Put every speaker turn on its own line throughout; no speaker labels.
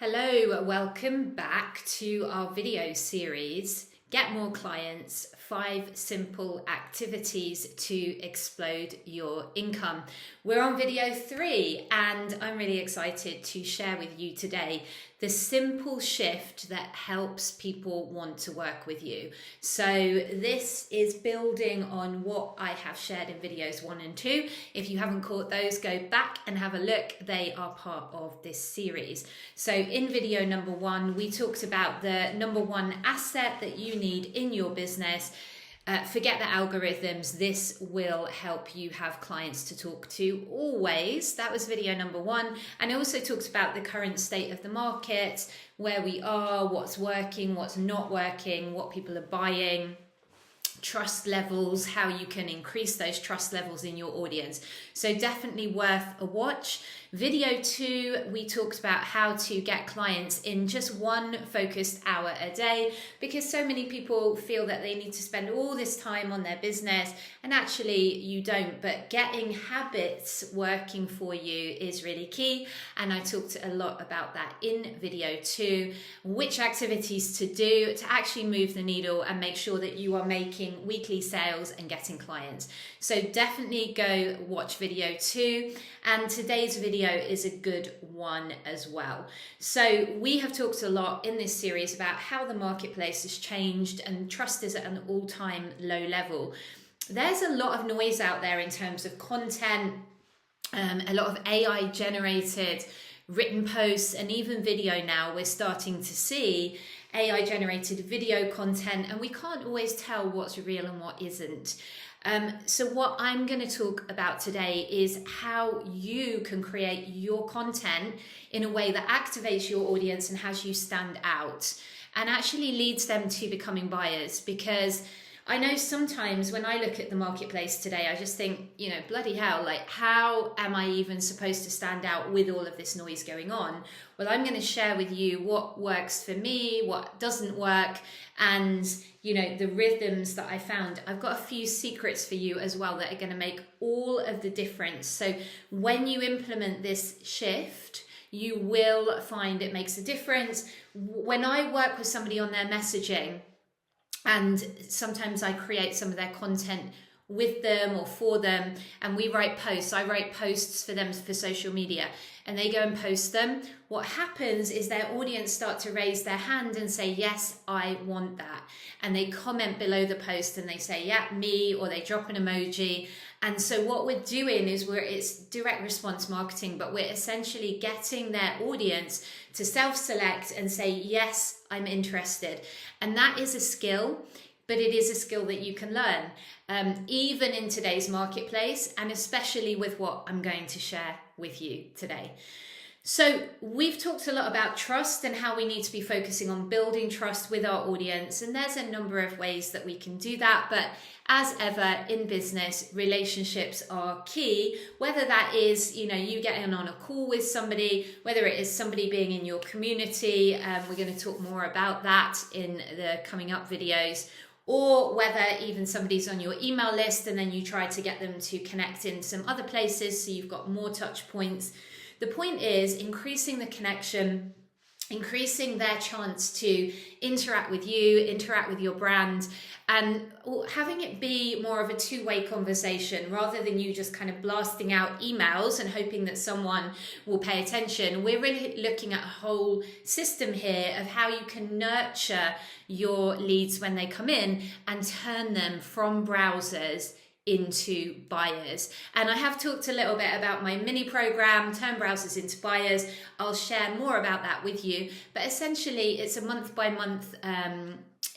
Hello, welcome back to our video series, Get More Clients, 5 Simple Activities to Explode Your Income. We're on video 3 and I'm really excited to share with you today the simple shift that helps people want to work with you. So this is building on what I have shared in videos 1 and 2. If you haven't caught those, go back and have a look. They are part of this series. So in video number 1, we talked about the number 1 asset that you need in your business. Forget the algorithms. This will help you have clients to talk to always. That was video number 1. And I also talked about the current state of the market, where we are, what's working, what's not working, what people are buying, trust levels, how you can increase those trust levels in your audience. So definitely worth a watch. Video 2, we talked about how to get clients in just 1 focused hour a day, because so many people feel that they need to spend all this time on their business, and actually you don't. But getting habits working for you is really key, and I talked a lot about that in video 2, which activities to do to actually move the needle and make sure that you are making weekly sales and getting clients. So definitely go watch video 2, and today's video is a good one as well. So we have talked a lot in this series about how the marketplace has changed and trust is at an all-time low level. There's a lot of noise out there in terms of content, a lot of AI generated written posts, and even video now. We're starting to see AI generated video content, and we can't always tell what's real and what isn't. So what I'm going to talk about today is how you can create your content in a way that activates your audience and has you stand out and actually leads them to becoming buyers. Because I know sometimes when I look at the marketplace today, I just think, bloody hell, like, how am I even supposed to stand out with all of this noise going on? Well, I'm going to share with you what works for me, what doesn't work, and, the rhythms that I found. I've got a few secrets for you as well that are going to make all of the difference. So when you implement this shift, you will find it makes a difference. When I work with somebody on their messaging, and sometimes I create some of their content with them or for them, and we write posts. I write posts for them for social media, and they go and post them. What happens is their audience start to raise their hand and say, yes, I want that. And they comment below the post and they say, yeah, me, or they drop an emoji. And so what we're doing is it's direct response marketing, but we're essentially getting their audience to self-select and say, yes, I'm interested. And that is a skill, but it is a skill that you can learn, even in today's marketplace, and especially with what I'm going to share with you today. So we've talked a lot about trust and how we need to be focusing on building trust with our audience. And there's a number of ways that we can do that. But as ever in business, relationships are key, whether that is, you getting on a call with somebody, whether it is somebody being in your community. We're going to talk more about that in the coming up videos, or whether even somebody's on your email list and then you try to get them to connect in some other places so you've got more touch points. The point is increasing the connection, increasing their chance to interact with you, interact with your brand, and having it be more of a two-way conversation rather than you just kind of blasting out emails and hoping that someone will pay attention. We're really looking at a whole system here of how you can nurture your leads when they come in and turn them from browsers into buyers. And I have talked a little bit about my mini program, Turn Browsers into Buyers. I'll share more about that with you, but essentially it's a month by month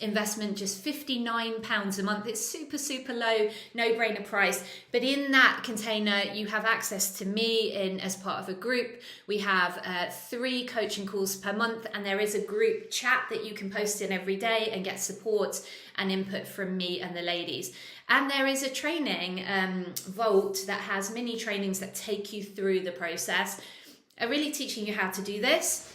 investment, just £59 a month. It's super low, no-brainer price. But in that container, you have access to me as part of a group. We have 3 coaching calls per month, and there is a group chat that you can post in every day and get support and input from me and the ladies. And there is a training vault that has mini trainings that take you through the process, really teaching you how to do this.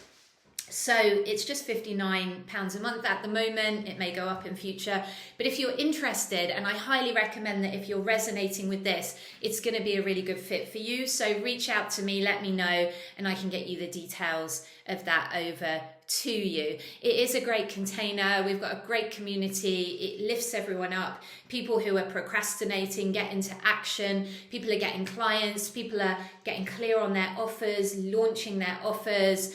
So it's just £59 a month at the moment. It may go up in future. But if you're interested, and I highly recommend that if you're resonating with this, it's going to be a really good fit for you. So reach out to me, let me know, and I can get you the details of that over to you. It is a great container. We've got a great community. It lifts everyone up. People who are procrastinating get into action. People are getting clients. People are getting clear on their offers, launching their offers,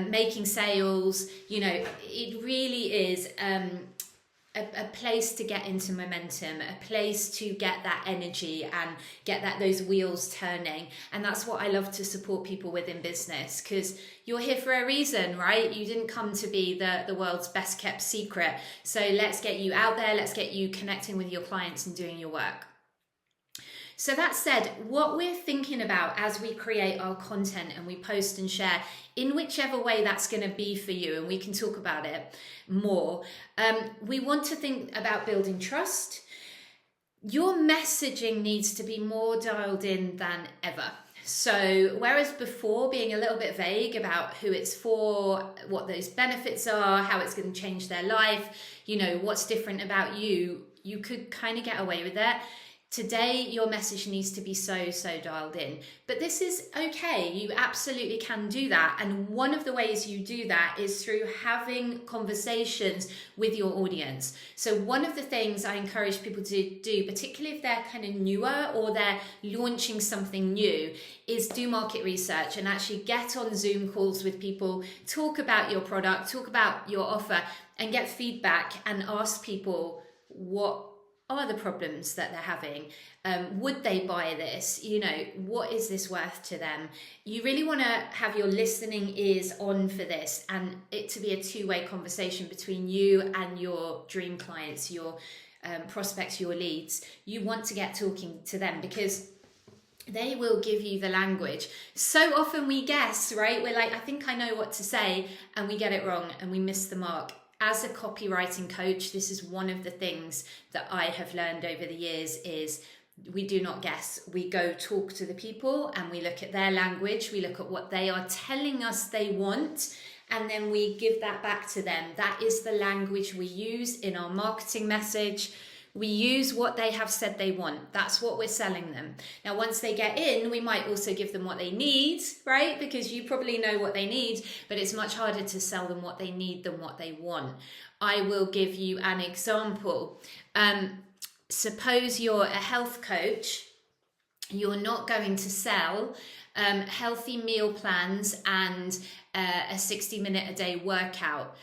making sales. You know, it really is a place to get into momentum, a place to get that energy and get those wheels turning. And that's what I love to support people with in business, because you're here for a reason, right? You didn't come to be the world's best kept secret. So let's get you out there. Let's get you connecting with your clients and doing your work. So that said, what we're thinking about as we create our content and we post and share, in whichever way that's going to be for you, and we can talk about it more, we want to think about building trust. Your messaging needs to be more dialed in than ever. So whereas before being a little bit vague about who it's for, what those benefits are, how it's going to change their life, you know, what's different about you, you could kind of get away with it. Today, your message needs to be so dialed in. But this is okay. You absolutely can do that. And one of the ways you do that is through having conversations with your audience. So one of the things I encourage people to do, particularly if they're kind of newer or they're launching something new, is do market research and actually get on Zoom calls with people, talk about your product, talk about your offer, and get feedback and ask people what are the problems that they're having. Would they buy this? You know, what is this worth to them? You really want to have your listening ears on for this, and it to be a two-way conversation between you and your dream clients, your prospects, your leads. You want to get talking to them because they will give you the language. So often we guess, right? We're like, I think I know what to say, and we get it wrong and we miss the mark. As a copywriting coach, this is one of the things that I have learned over the years is we do not guess. We go talk to the people and we look at their language. We look at what they are telling us they want, and then we give that back to them. That is the language we use in our marketing message. We use what they have said they want. That's what we're selling them. Now, once they get in, we might also give them what they need, right? Because you probably know what they need, but it's much harder to sell them what they need than what they want. I will give you an example. Suppose you're a health coach. You're not going to sell healthy meal plans and a 60-minute a day workout.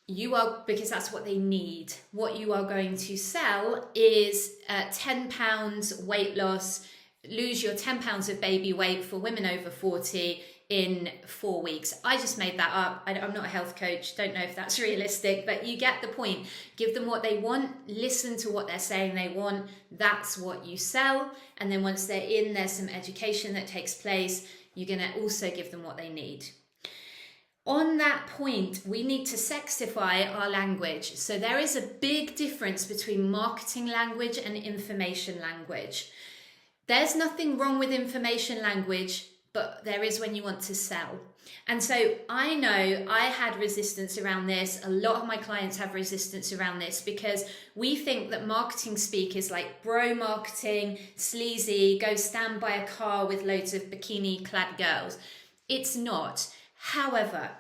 You are, because that's what they need. What you are going to sell is 10 pounds weight loss, lose your 10 pounds of baby weight for women over 40 in 4 weeks. I just made that up. I'm not a health coach. Don't know if that's realistic, but you get the point. Give them what they want. Listen to what they're saying they want. That's what you sell. And then once they're in, there's some education that takes place. You're going to also give them what they need. On that point, we need to sexify our language. So there is a big difference between marketing language and information language. There's nothing wrong with information language, but there is when you want to sell. And so I know I had resistance around this. A lot of my clients have resistance around this because we think that marketing speak is like bro marketing, sleazy, go stand by a car with loads of bikini clad girls. It's not. However,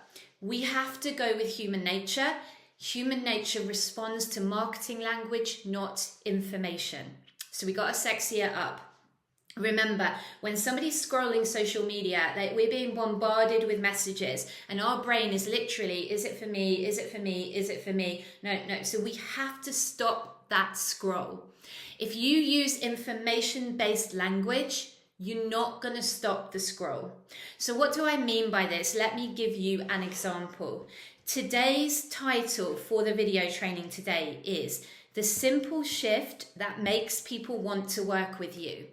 we have to go with human nature. Human nature responds to marketing language, not information. So we got to sexy it up. Remember, when somebody's scrolling social media, we're being bombarded with messages and our brain is literally, is it for me? Is it for me? Is it for me? No. So we have to stop that scroll. If you use information-based language, you're not going to stop the scroll. So what do I mean by this? Let me give you an example. Today's title for the video training today is The Simple Shift That Makes People Want to Work With You.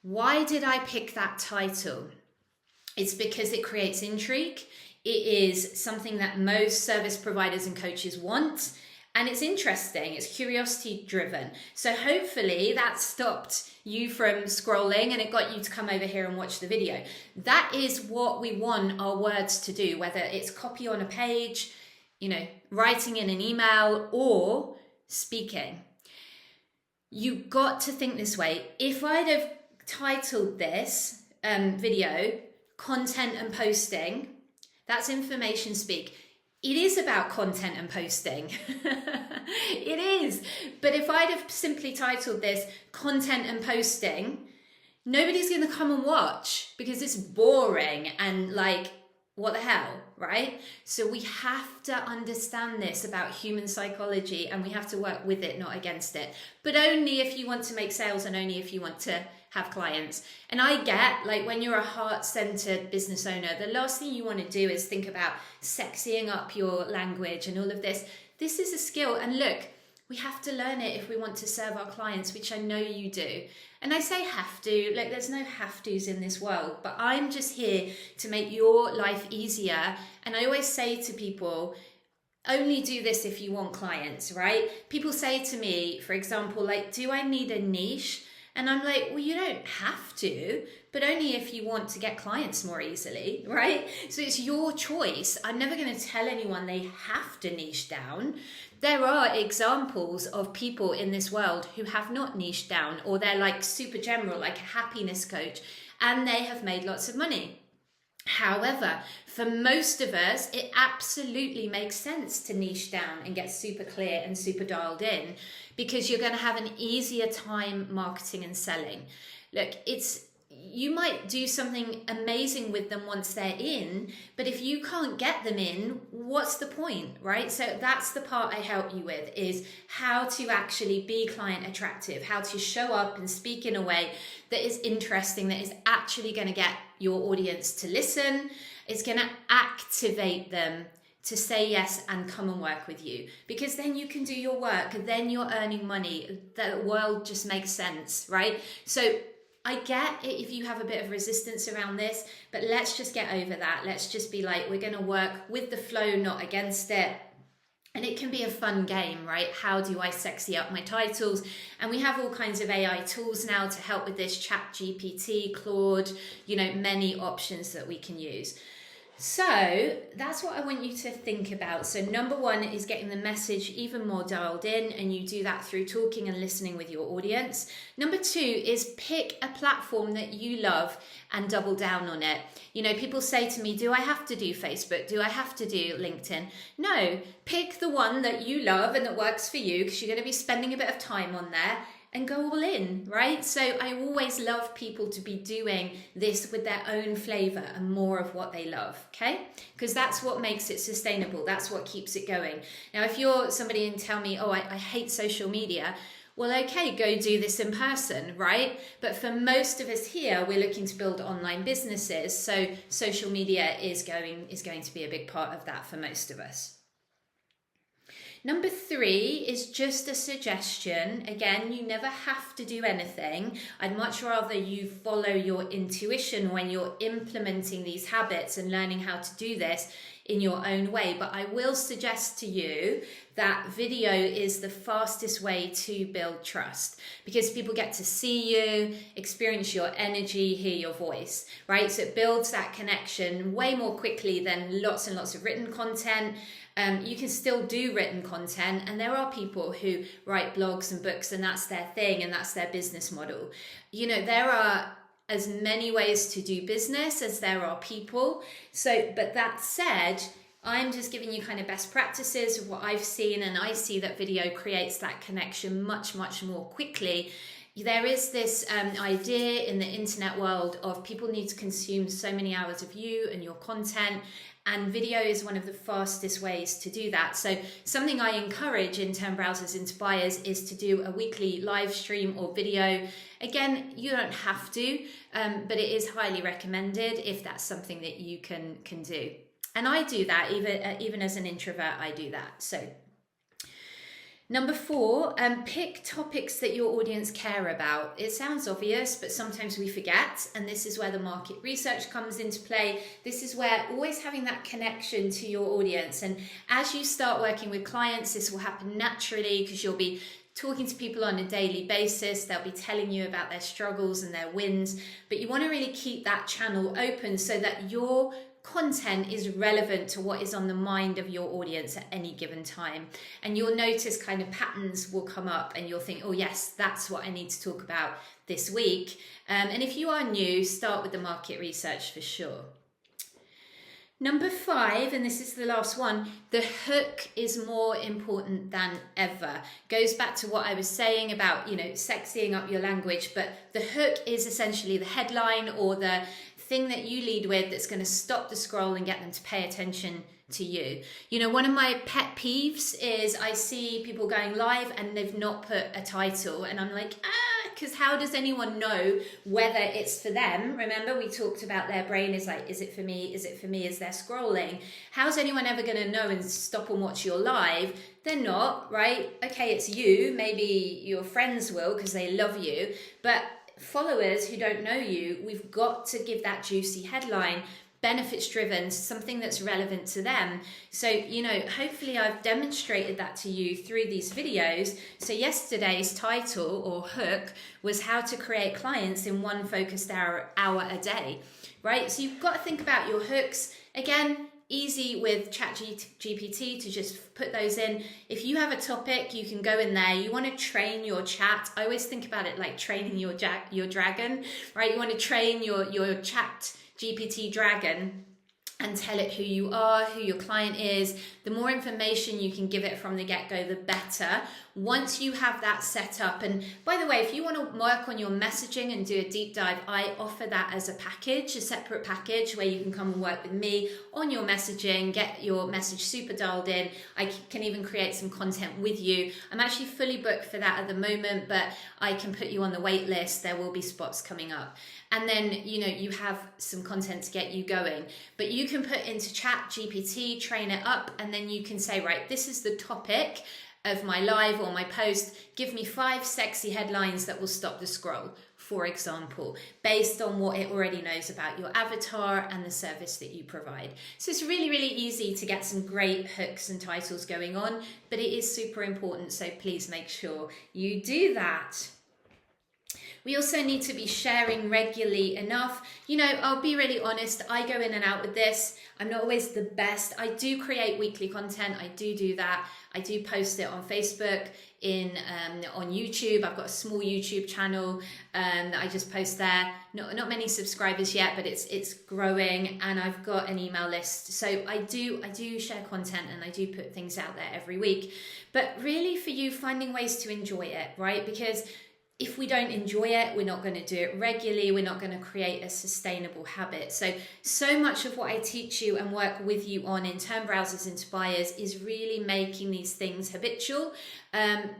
Why did I pick that title? It's because it creates intrigue. It is something that most service providers and coaches want. And it's interesting, it's curiosity driven. So hopefully that stopped you from scrolling and it got you to come over here and watch the video. That is what we want our words to do, whether it's copy on a page, writing in an email, or speaking. You got to think this way. If I'd have titled this video content and posting, that's information speak. It is about content and posting. It is. But if I'd have simply titled this content and posting, nobody's going to come and watch because it's boring and like, what the hell, right? So we have to understand this about human psychology, and we have to work with it, not against it. But only if you want to make sales and only if you want to have clients. And I get, like, when you're a heart-centered business owner, the last thing you want to do is think about sexying up your language and all of this. This is a skill. And look, we have to learn it if we want to serve our clients, which I know you do. And I say have to, like, there's no have to's in this world, but I'm just here to make your life easier. And I always say to people, only do this if you want clients, right? People say to me, for example, like, do I need a niche? And I'm like, well, you don't have to, but only if you want to get clients more easily, right? So it's your choice. I'm never going to tell anyone they have to niche down. There are examples of people in this world who have not niched down, or they're like super general, like a happiness coach, and they have made lots of money. However, for most of us, it absolutely makes sense to niche down and get super clear and super dialed in, because you're going to have an easier time marketing and selling. Look, you might do something amazing with them once they're in, but if you can't get them in, what's the point, right? So that's the part I help you with, is how to actually be client attractive, how to show up and speak in a way that is interesting, that is actually going to get your audience to listen. It's going to activate them to say yes and come and work with you, because then you can do your work, then you're earning money. The world just makes sense, right? So I get it if you have a bit of resistance around this, but let's just get over that. Let's just be like, we're going to work with the flow, not against it. And it can be a fun game, right? How do I sexy up my titles? And we have all kinds of AI tools now to help with this, ChatGPT, Claude, many options that we can use. So that's what I want you to think about. So number one is getting the message even more dialed in, and you do that through talking and listening with your audience. Number two is pick a platform that you love and double down on it. People say to me, do I have to do Facebook? Do I have to do LinkedIn? No, pick the one that you love and that works for you, because you're going to be spending a bit of time on there, and go all in, right? So I always love people to be doing this with their own flavor and more of what they love, okay? Because that's what makes it sustainable. That's what keeps it going. Now, if you're somebody and tell me, I hate social media, well, okay, go do this in person, right? But for most of us here, we're looking to build online businesses. So social media is going to be a big part of that for most of us. Number three is just a suggestion. Again, you never have to do anything. I'd much rather you follow your intuition when you're implementing these habits and learning how to do this in your own way. But I will suggest to you that video is the fastest way to build trust, because people get to see you, experience your energy, hear your voice, right? So it builds that connection way more quickly than lots and lots of written content. You can still do written content, and there are people who write blogs and books, and that's their thing and that's their business model. There are as many ways to do business as there are people. So, but that said, I'm just giving you kind of best practices of what I've seen, and I see that video creates that connection much, much more quickly. There is this idea in the internet world of people need to consume so many hours of you and your content, and video is one of the fastest ways to do that. So something I encourage in Turn Browsers into Buyers is to do a weekly live stream or video. Again, you don't have to, but it is highly recommended if that's something that you can do. And I do that, even as an introvert, I do that. So Number 4, pick topics that your audience care about. It sounds obvious, but sometimes we forget, and this is where the market research comes into play. This is where always having that connection to your audience. And as you start working with clients, this will happen naturally because you'll be talking to people on a daily basis. They'll be telling you about their struggles and their wins, but you want to really keep that channel open so that your content is relevant to what is on the mind of your audience at any given time. And you'll notice kind of patterns will come up and you'll think, oh yes, that's what I need to talk about this week. And if you are new, start with the market research for sure. Number 5, and this is the last one, the hook is more important than ever. Goes back to what I was saying about, sexying up your language, but the hook is essentially the headline or the thing that you lead with that's going to stop the scroll and get them to pay attention to you. One of my pet peeves is I see people going live and they've not put a title, and I'm like, because how does anyone know whether it's for them? Remember, we talked about their brain is like, is it for me? Is it for me? As they're scrolling. How's anyone ever going to know and stop and watch your live? They're not, right? Okay, it's you. Maybe your friends will because they love you. But followers who don't know you, we've got to give that juicy headline, benefits driven, something that's relevant to them. So, hopefully I've demonstrated that to you through these videos. So yesterday's title or hook was how to create clients in one focused hour a day, right? So you've got to think about your hooks. Again, easy with ChatGPT to just put those in. If you have a topic, you can go in there. You want to train your chat. I always think about it like training your dragon, right? You want to train your ChatGPT dragon and tell it who you are, who your client is. The more information you can give it from the get-go, the better. Once you have that set up, and by the way, if you want to work on your messaging and do a deep dive, I offer that as a package, a separate package where you can come and work with me on your messaging, get your message super dialed in. I can even create some content with you. I'm actually fully booked for that at the moment, but I can put you on the wait list. There will be spots coming up. And then, you have some content to get you going. But you can put into ChatGPT, train it up, and then you can say, right, this is the topic of my live or my post. Give me 5 sexy headlines that will stop the scroll, for example, based on what it already knows about your avatar and the service that you provide. So it's really, really easy to get some great hooks and titles going on, but it is super important. So please make sure you do that. We also need to be sharing regularly enough. I'll be really honest, I go in and out with this. I'm not always the best. I do create weekly content. I do that. I do post it on Facebook, on YouTube. I've got a small YouTube channel that I just post there. Not many subscribers yet, but it's growing, and I've got an email list. So I do share content and I do put things out there every week. But really for you, finding ways to enjoy it, right? Because if we don't enjoy it, we're not going to do it regularly. We're not going to create a sustainable habit. So much of what I teach you and work with you on in Turn Browsers into Buyers is really making these things habitual,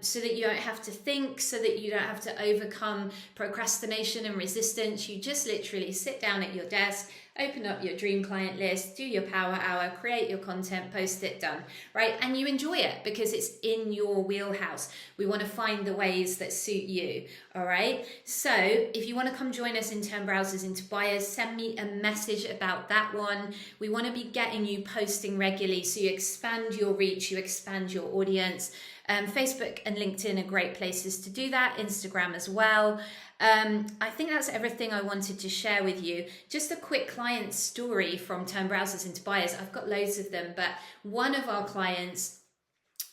so that you don't have to think, so that you don't have to overcome procrastination and resistance. You just literally sit down at your desk, open up your dream client list, do your power hour, create your content, post it, done, right? And you enjoy it because it's in your wheelhouse. We want to find the ways that suit you, all right? So if you want to come join us in Turn Browsers into Buyers, send me a message about that one. We want to be getting you posting regularly so you expand your reach, you expand your audience. Facebook and LinkedIn are great places to do that, Instagram as well. I think that's everything I wanted to share with you. Just a quick client story from Turn Browsers into Buyers. I've got loads of them, but one of our clients,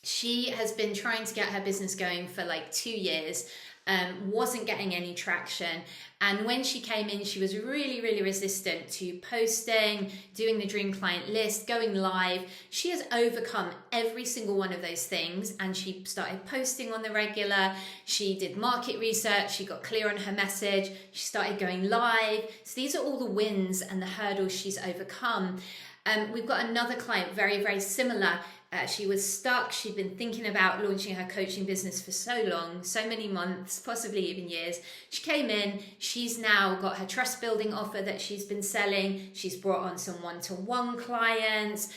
she has been trying to get her business going for like 2 years, wasn't getting any traction. And when she came in, she was really, really resistant to posting, doing the dream client list, going live. She has overcome every single one of those things, and she started posting on the regular. She did market research. She got clear on her message. She started going live. So these are all the wins and the hurdles she's overcome. We've got another client, very, very similar. She was stuck. She'd been thinking about launching her coaching business for so long, so many months, possibly even years. She came in. She's now got her trust building offer that she's been selling. She's brought on some one-to-one clients.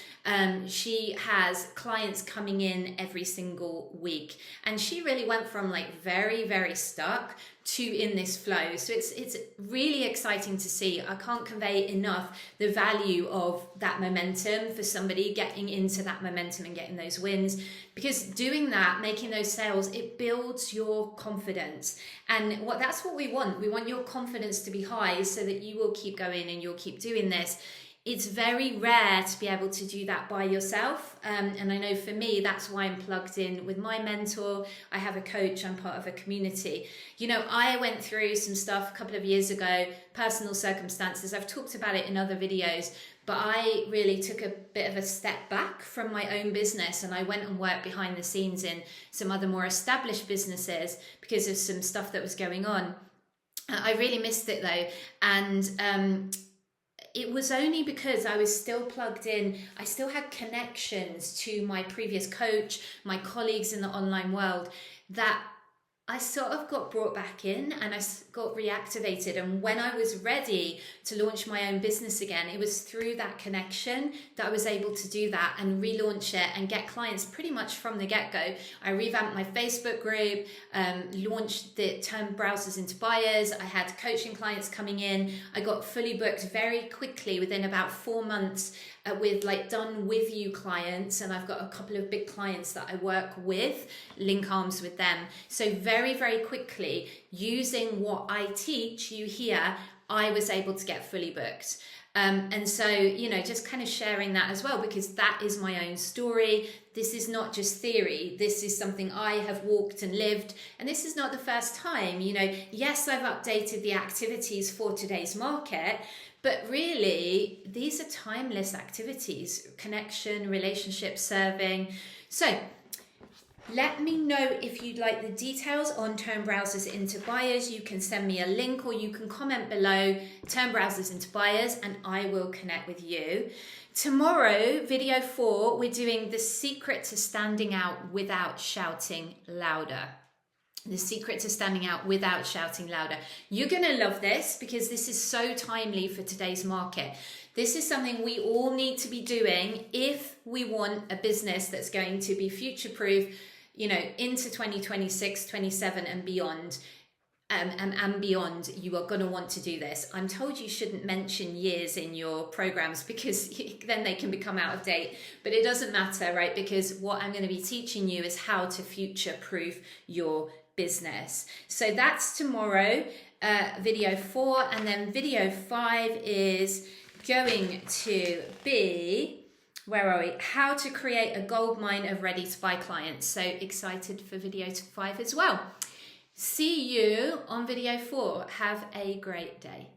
She has clients coming in every single week. And she really went from like very, very stuck to in this flow. So it's really exciting to see. I can't convey enough the value of that momentum for somebody getting into that momentum and getting those wins, because doing that, making those sales, it builds your confidence. And that's what we want. We want your confidence to be high so that you will keep going and you'll keep doing this. It's very rare to be able to do that by yourself. And I know for me, that's why I'm plugged in with my mentor. I have a coach, I'm part of a community. You know, I went through some stuff a couple of years ago, personal circumstances. I've talked about it in other videos, but I really took a bit of a step back from my own business, and I went and worked behind the scenes in some other more established businesses because of some stuff that was going on. I really missed it though. And it was only because I was still plugged in. I still had connections to my previous coach, my colleagues in the online world, that I sort of got brought back in and I got reactivated. And when I was ready to launch my own business again, it was through that connection that I was able to do that and relaunch it and get clients pretty much from the get-go. I revamped my Facebook group, launched the Turned Browsers into Buyers. I had coaching clients coming in. I got fully booked very quickly within about 4 months with like done with you clients, and I've got a couple of big clients that I work with, link arms with them. So very, very quickly, using what I teach you here, I was able to get fully booked. And so, you know, just kind of sharing that as well, because that is my own story. This is not just theory. This is something I have walked and lived. And this is not the first time, you know, yes, I've updated the activities for today's market, but really, these are timeless activities: connection, relationship, serving. So let me know if you'd like the details on Turn Browsers into Buyers. You can send me a link or you can comment below, Turn Browsers into Buyers, and I will connect with you. Tomorrow, video 4, we're doing the secret to standing out without shouting louder. The secret to standing out without shouting louder. You're going to love this because this is so timely for today's market. This is something we all need to be doing if we want a business that's going to be future-proof, you know, into 2026, 27 and beyond. And beyond, you are going to want to do this. I'm told you shouldn't mention years in your programs because then they can become out of date, but it doesn't matter, right? Because what I'm going to be teaching you is how to future-proof your business. So that's tomorrow, video 4, and then video 5 is going to be, where are we? How to create a gold mine of ready to buy clients. So excited for video 5 as well. See you on video 4. Have a great day.